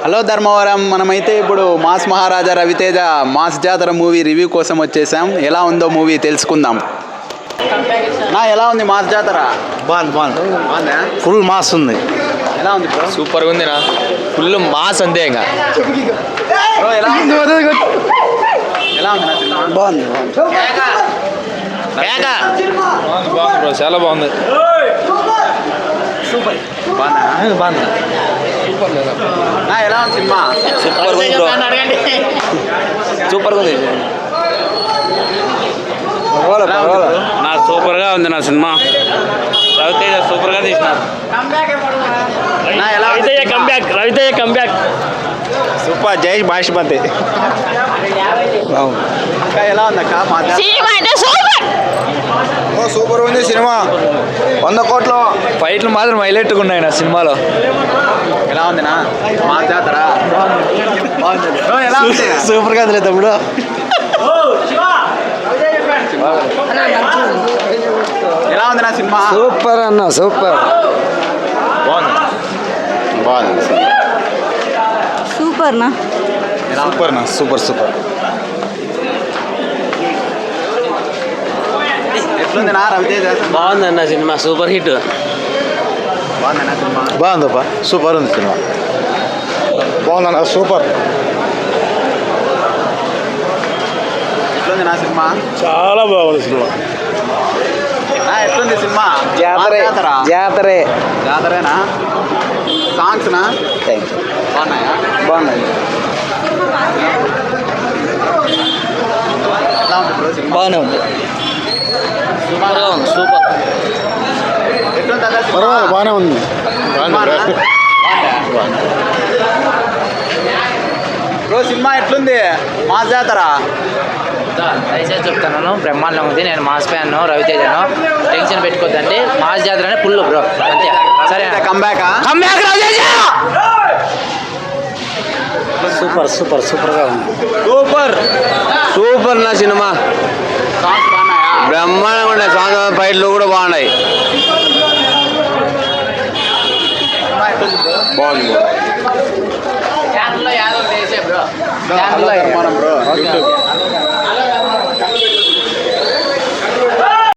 Hello Dharmavaram, మనమైతే ఇప్పుడు mass మహారాజా Raviteja mass జాతర మూవీ రివ్యూ కోసం వచ్చేసాం. ఎలా ఉందో మూవీ తెలుసుకుందాం. ఎలా ఉంది మాస్ జాతర? బాగుంది. ఫుల్ మాస్ ఉంది. ఎలా ఉంది బ్రో? సూపర్గా ఉంది నా, ఫుల్ మాస్ అంతే ఇంకా. బ్రో ఎలా ఉంది? ఎలా ఉంది నా సినిమా? బాగుంది. బాగుంది బ్రో, చాలా బాగుంది. బాగుంది. ఎలా ఉంది సినిమా? సూపర్ ఉంది బ్రో. సూపర్ ఉంది. నా సూపర్గా ఉంది నా సినిమా. రవితేజ సూపర్గా తీసినారు. Raviteja comeback super. జై బాష్మతి. ఎలా ఉంది అక్క? సూపర్ ఉంది సినిమా. 100 కోట్లు. ఫైట్లు మాత్రం హైలైట్గా ఉన్నాయి నా సినిమాలో. ఎలా ఉంది నా మాస్ జాతర? బ్రో ఎలా ఉంది? సూపర్గా ఉంది తమ్ముడు. ఎలా ఉంది నా సినిమా? సూపర్ అన్న, సూపర్. బాగుంది. సూపర్ నా. సూపర్ నా, సూపర్. ఎట్లుంది నా రవితేజ? బాగుందన్న సినిమా, సూపర్ హిట్. బాగుంది నా సినిమా. బాగుందప్పా, సూపర్ ఉంది సినిమా. బాగుందన్న, సూపర్. ఎట్లుంది నా సినిమా? చాలా బాగుంది సినిమా. ఎట్లుంది సినిమా? జాతరేనా? సాంగ్స్ నా బాగున్నాయా? బాగున్నాయి. ఎలా ఉంది బ్రో సినిమా? బాగానే ఉంది. సూపర్. ఎట్లుంది అదా సినిమా? బాగానే ఉంది. సినిమానా? బ్రో సినిమా ఎట్లుంది? మాస్ జాతర దయచేసి చెప్తున్నాను, బ్రహ్మాండంగా ఉంది. నేను మాస్ ఫ్యాన్, రవితేజను. టెన్షన్ పెట్టుకోద్దండి, మాస్ జాతర ఫుల్ బ్రో, అంతే. సరే, కంబ్యాక్ సూపర్గా ఉంది. సూపర్ నా సినిమా. సాంగ్స్ బాగున్నాయా? బ్రహ్మాండంగా ఉన్నాయి. సాంగ్ ఫైట్లు కూడా బాగున్నాయి. సినిమా ఎట్లుంది బ్రో? బాగుంది. ఛానల్లో యాదవ్ చేసే బ్రో. Hello Dharmavaram bro.